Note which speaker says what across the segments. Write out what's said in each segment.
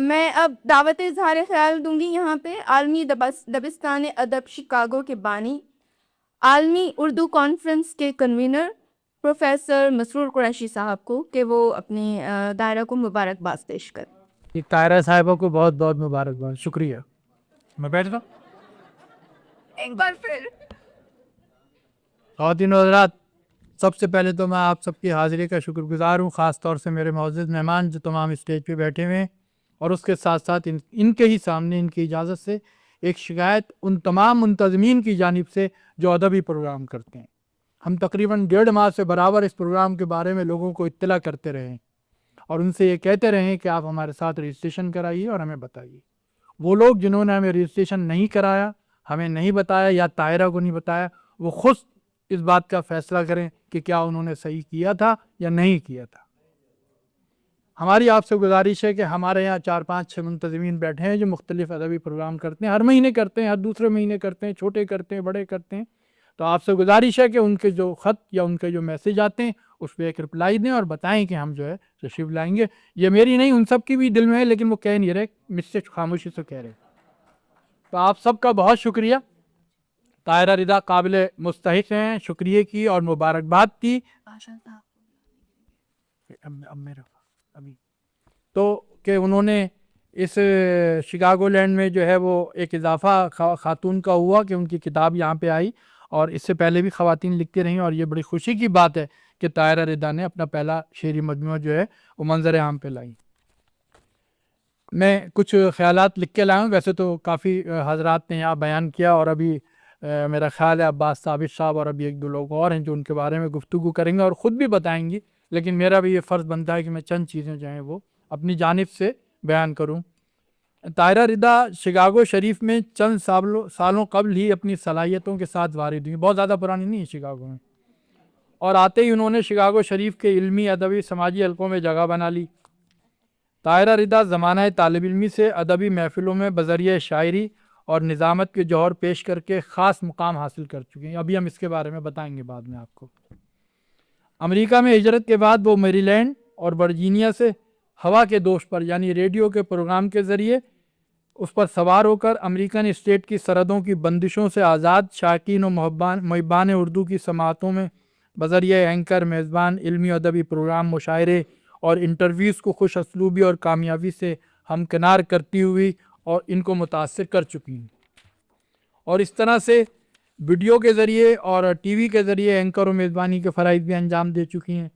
Speaker 1: میں اب دعوت اظہار خیال دوں گی یہاں پہ عالمی دبستان ادب شکاگو کے بانی، عالمی اردو کانفرنس کے کنوینر پروفیسر مسرور قریشی صاحب کو کہ وہ اپنے دائرہ کو مبارکباد پیش کریں۔
Speaker 2: طاہرہ صاحبہ کو بہت بہت مبارکباد، شکریہ۔ میں بیٹھتا ہوں۔
Speaker 1: ایک بار پھر
Speaker 2: خواتین و حضرات، سب سے پہلے تو میں آپ سب کی حاضری کا شکر گزار ہوں، خاص طور سے میرے معزز مہمان جو تمام اسٹیج پہ بیٹھے ہوئے ہیں، اور اس کے ساتھ ساتھ ان کے ہی سامنے ان کی اجازت سے ایک شکایت ان تمام منتظمین کی جانب سے جو ادبی پروگرام کرتے ہیں۔ ہم تقریباً 1.5 ماہ سے برابر اس پروگرام کے بارے میں لوگوں کو اطلاع کرتے رہے ہیں اور ان سے یہ کہتے رہے ہیں کہ آپ ہمارے ساتھ رجسٹریشن کرائیے اور ہمیں بتائیے۔ وہ لوگ جنہوں نے ہمیں رجسٹریشن نہیں کرایا، ہمیں نہیں بتایا یا طاہرہ کو نہیں بتایا، وہ خود اس بات کا فیصلہ کریں کہ کیا انہوں نے صحیح کیا تھا یا نہیں کیا تھا۔ ہماری آپ سے گزارش ہے کہ ہمارے یہاں 4-5-6 منتظمین بیٹھے ہیں جو مختلف ادبی پروگرام کرتے ہیں، ہر مہینے کرتے ہیں، ہر دوسرے مہینے کرتے ہیں، چھوٹے کرتے ہیں، بڑے کرتے ہیں۔ تو آپ سے گزارش ہے کہ ان کے جو خط یا ان کے جو میسج آتے ہیں اس پہ ایک رپلائی دیں اور بتائیں کہ ہم جو ہے تشریف لائیں گے۔ یہ میری نہیں، ان سب کی بھی دل میں ہے، لیکن وہ کہہ نہیں رہے، مجھ سے خاموشی سے کہہ رہے۔ تو آپ سب کا بہت شکریہ۔ طاہرہ رضا قابل مستحق ہیں شکریہ کی اور مبارکباد کی۔ تو کہ انہوں نے اس شکاگو لینڈ میں جو ہے وہ ایک اضافہ خاتون کا ہوا کہ ان کی کتاب یہاں پہ آئی، اور اس سے پہلے بھی خواتین لکھتی رہیں، اور یہ بڑی خوشی کی بات ہے کہ طاہرہ رضا نے اپنا پہلا شعری مجموعہ جو ہے وہ منظر عام پہ لائی۔ میں کچھ خیالات لکھ کے لایا ہوں، ویسے تو کافی حضرات نے یہاں بیان کیا، اور ابھی میرا خیال ہے عباس ثابت صاحب اور ابھی 1-2 لوگ اور ہیں جو ان کے بارے میں گفتگو کریں گے اور خود بھی بتائیں گی، لیکن میرا بھی یہ فرض بنتا ہے کہ میں چند چیزیں جو ہیں وہ اپنی جانب سے بیان کروں۔ طاہرہ رضا شکاگو شریف میں چند سالوں قبل ہی اپنی صلاحیتوں کے ساتھ وارد ہوئی، بہت زیادہ پرانی نہیں ہے شکاگو میں، اور آتے ہی انہوں نے شکاگو شریف کے علمی، ادبی، سماجی حلقوں میں جگہ بنا لی۔ طاہرہ رضا زمانہ طالب علمی سے ادبی محفلوں میں بذریعہ شاعری اور نظامت کے جوہر پیش کر کے خاص مقام حاصل کر چکے ہیں، ابھی ہم اس کے بارے میں بتائیں گے بعد میں آپ کو۔ امریکہ میں ہجرت کے بعد وہ میری لینڈ اور ورجینیا سے ہوا کے دوش پر یعنی ریڈیو کے پروگرام کے ذریعے اس پر سوار ہو کر امریکن اسٹیٹ کی سرحدوں کی بندشوں سے آزاد شائقین و محبان اردو کی سماعتوں میں بذریعہ اینکر میزبان علمی و ادبی پروگرام، مشاعرے اور انٹرویوز کو خوش اسلوبی اور کامیابی سے ہمکنار کرتی ہوئی اور ان کو متاثر کر چکی ہیں، اور اس طرح سے ویڈیو کے ذریعے اور ٹی وی کے ذریعے اینکر و میزبانی کے فرائض بھی انجام دے چکی ہیں۔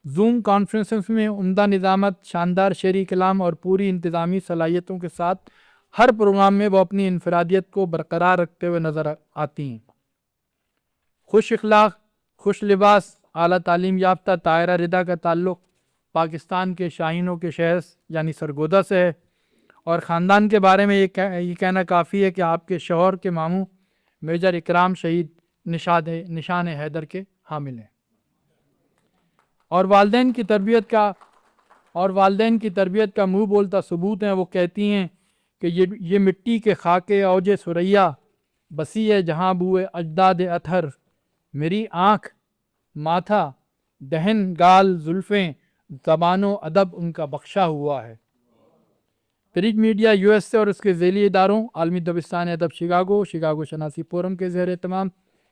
Speaker 2: زوم کانفرنسز میں عمدہ نظامت، شاندار شعری کلام اور پوری انتظامی صلاحیتوں کے ساتھ ہر پروگرام میں وہ اپنی انفرادیت کو برقرار رکھتے ہوئے نظر آتی ہیں۔ خوش اخلاق، خوش لباس، اعلیٰ تعلیم یافتہ طاہرہ رضا کا تعلق پاکستان کے شاہینوں کے شہر یعنی سرگودا سے ہے، اور خاندان کے بارے میں یہ کہنا کافی ہے کہ آپ کے شوہر کے ماموں میجر اکرام شہید نشان حیدر کے حامل ہیں، اور والدین کی تربیت کا منہ بولتا ثبوت ہیں۔ وہ کہتی ہیں کہ یہ مٹی کے خاکے اوج ثریا، بسی ہے جہاں بوئے اجداد اطہر، میری آنکھ، ماتھا، دہن، گال، زلفیں، زبان و ادب ان کا بخشا ہوا ہے۔ پرنٹ میڈیا یو ایس سے اور اس کے ذیلی اداروں عالمی دبستان ادب شکاگو شناسی فورم کے زیر اہتمام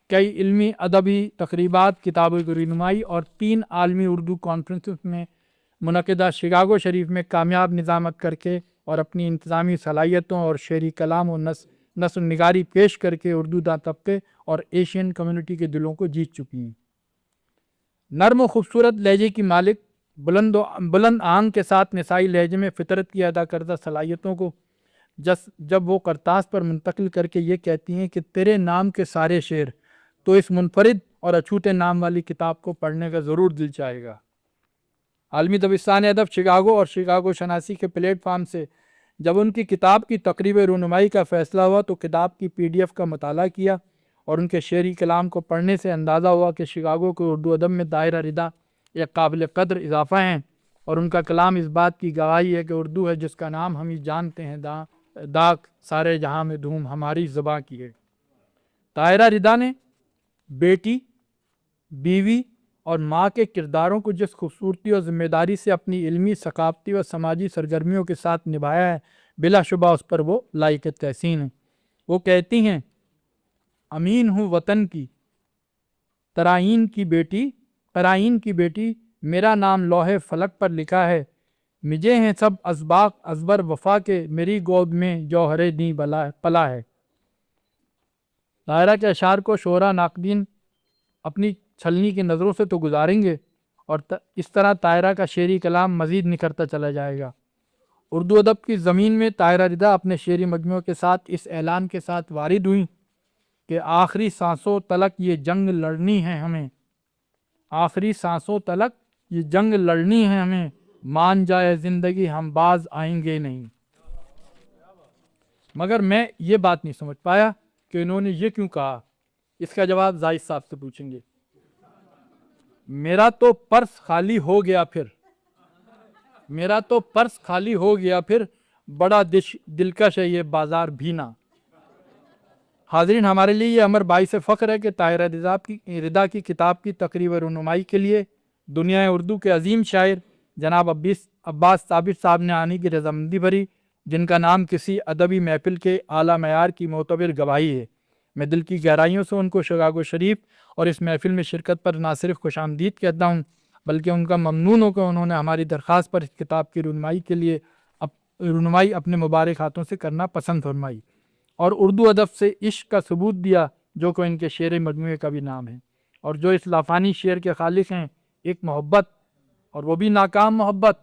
Speaker 2: کئی علمی ادبی تقریبات، کتابوں کی رونمائی اور 3 عالمی اردو کانفرنسز میں منعقدہ شکاگو شریف میں کامیاب نظامت کر کے اور اپنی انتظامی صلاحیتوں اور شعری کلام و نثر نگاری پیش کر کے اردو داں طبقے اور ایشین کمیونٹی کے دلوں کو جیت چکی ہیں۔ نرم و خوبصورت لہجے کی مالک، بلند آنگ کے ساتھ نسائی لہجے میں فطرت کی ادا کردہ صلاحیتوں کو جب وہ کرتاس پر منتقل کر کے یہ کہتی ہیں کہ تیرے نام کے سارے شعر، تو اس منفرد اور اچھوتے نام والی کتاب کو پڑھنے کا ضرور دل چاہے گا۔ عالمی دبستان ادب شکاگو اور شکاگو شناسی کے پلیٹ فارم سے جب ان کی کتاب کی تقریب رونمائی کا فیصلہ ہوا تو کتاب کی PDF کا مطالعہ کیا، اور ان کے شعری کلام کو پڑھنے سے اندازہ ہوا کہ شکاگو کے اردو ادب میں طاہرہ رضا ایک قابل قدر اضافہ ہیں، اور ان کا کلام اس بات کی گواہی ہے کہ اردو ہے جس کا نام ہم ہی جانتے ہیں، داغ سارے جہاں میں دھوم ہماری زباں کی ہے۔ طاہرہ رضا نے بیٹی، بیوی اور ماں کے کرداروں کو جس خوبصورتی اور ذمہ داری سے اپنی علمی، ثقافتی و سماجی سرگرمیوں کے ساتھ نبھایا ہے، بلا شبہ اس پر وہ لائق تحسین ہیں۔ وہ کہتی ہیں، امین ہوں وطن کی، قرائن کی بیٹی، میرا نام لوح فلک پر لکھا ہے، مجھے ہیں سب اسباق ازبر وفا کے، میری گود میں جوہر دیں پلا ہے۔ طاہرہ کے اشعار کو شعراء ناقدین اپنی چھلنی کی نظروں سے تو گزاریں گے، اور اس طرح طاہرہ کا شعری کلام مزید نکھرتا چلا جائے گا۔ اردو ادب کی زمین میں طاہرہ رضا اپنے شعری مجموعوں کے ساتھ اس اعلان کے ساتھ وارد ہوئیں کہ آخری سانسوں تلک یہ جنگ لڑنی ہے ہمیں، آخری سانسوں تلک یہ جنگ لڑنی ہے ہمیں، مان جائے زندگی ہم باز آئیں گے نہیں۔ مگر میں یہ بات نہیں سمجھ پایا کہ انہوں نے یہ کیوں کہا۔ اس کا جواب زاہد صاحب سے پوچھیں گے۔ میرا تو پرس خالی ہو گیا پھر، میرا تو پرس خالی ہو گیا پھر، بڑا دلکش ہے یہ بازار بھینا۔ حاضرین، ہمارے لیے یہ امر باعث فخر ہے کہ طاہرہ رضا کی کتاب کی تقریب و رونمائی کے لیے دنیا اردو کے عظیم شاعر جناب عباس ثابت صاحب نے آنے کی رضامندی بھری، جن کا نام کسی ادبی محفل کے اعلیٰ معیار کی معتبر گواہی ہے۔ میں دل کی گہرائیوں سے ان کو شگاگو شریف اور اس محفل میں شرکت پر نہ صرف خوش آمدید کہتا ہوں، بلکہ ان کا ممنون ہو کہ انہوں نے ہماری درخواست پر اس کتاب کی رونمائی کے لیے رونمائی اپنے مبارک ہاتھوں سے کرنا پسند فرمائی، اور اردو ادب سے عشق کا ثبوت دیا، جو کہ ان کے شعر مجموعے کا بھی نام ہے، اور جو اس لافانی شعر کے خالق ہیں۔ ایک محبت، اور وہ بھی ناکام محبت،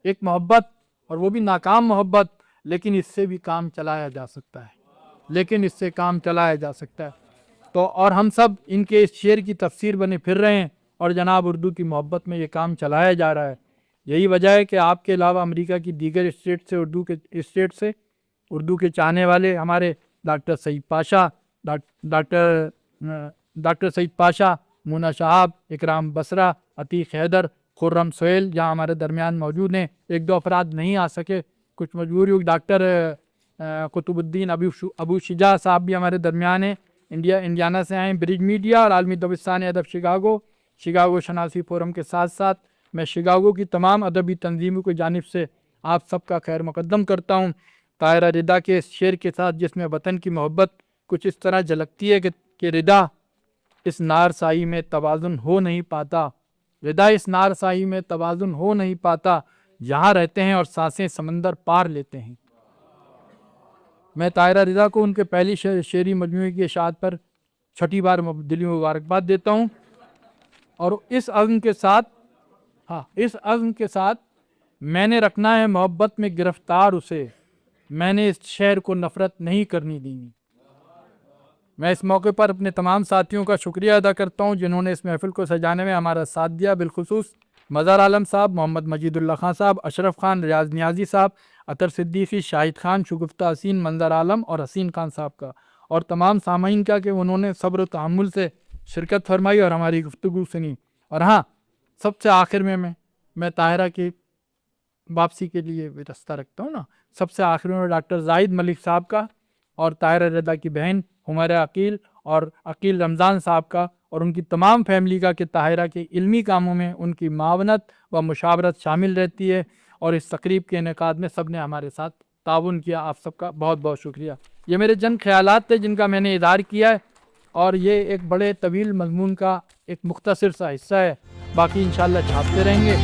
Speaker 2: ایک محبت اور وہ بھی ناکام محبت، لیکن اس سے بھی کام چلایا جا سکتا ہے، لیکن اس سے کام چلایا جا سکتا ہے۔ تو اور ہم سب ان کے اس شعر کی تفسیر بنے پھر رہے ہیں، اور جناب اردو کی محبت میں یہ کام چلایا جا رہا ہے۔ یہی وجہ ہے کہ آپ کے علاوہ امریکہ کی دیگر اسٹیٹ سے اردو کے چاہنے والے ہمارے ڈاکٹر سعید پاشا، مونا شہاب، اکرام بصرہ، عتیق حیدر، خرم سہیل جہاں ہمارے درمیان موجود ہیں۔ ایک دو افراد نہیں آ سکے، کچھ مجبوری ہوئی۔ ڈاکٹر قطب الدین ابو شجاع صاحب بھی ہمارے درمیان ہیں، انڈیانا سے آئے ہیں۔ برج میڈیا اور عالمی دبستان ادب شکاگو شناسی فورم کے ساتھ ساتھ میں شکاگو کی تمام ادبی تنظیموں کی جانب سے آپ سب کا خیر مقدم کرتا ہوں۔ طاہرہ رضا کے اس شعر کے ساتھ، جس میں وطن کی محبت کچھ اس طرح جھلکتی ہے کہ رضا اس نار سائی میں توازن ہو نہیں پاتا، رضا اس نار سائی میں توازن ہو نہیں پاتا، یہاں رہتے ہیں اور سانسیں سمندر پار لیتے ہیں۔ میں طاہرہ رضا کو ان کے پہلی شعری مجموعے کی اشاعت پر چھٹی بار دلی مبارکباد دیتا ہوں، اور اس عزم کے ساتھ میں نے رکھنا ہے محبت میں گرفتار اسے، میں نے اس شہر کو نفرت نہیں کرنی دینی۔ میں اس موقع پر اپنے تمام ساتھیوں کا شکریہ ادا کرتا ہوں جنہوں نے اس محفل کو سجانے میں ہمارا ساتھ دیا، بالخصوص مظہر عالم صاحب، محمد مجید اللہ خان صاحب، اشرف خان، ریاض نیازی صاحب، عطر صدیقی، شاہد خان، شگفتہ حسین، منظر عالم اور حسین خان صاحب کا، اور تمام سامعین کا کہ انہوں نے صبر و تحمل سے شرکت فرمائی اور ہماری گفتگو سنی۔ اور ہاں، سب سے آخر میں طاہرہ کی واپسی کے لیے رستہ رکھتا ہوں نا، سب سے آخر میں ڈاکٹر زاہد ملک صاحب کا اور طاہرہ رضا کی بہن حمیرہ عقیل اور عقیل رمضان صاحب کا اور ان کی تمام فیملی کا کہ طاہرہ کے علمی کاموں میں ان کی معاونت و مشاورت شامل رہتی ہے، اور اس تقریب کے انعقاد میں سب نے ہمارے ساتھ تعاون کیا۔ آپ سب کا بہت بہت شکریہ۔ یہ میرے چند خیالات تھے جن کا میں نے اظہار کیا ہے، اور یہ ایک بڑے طویل مضمون کا ایک مختصر سا حصہ ہے، باقی انشاءاللہ چھاپتے رہیں گے۔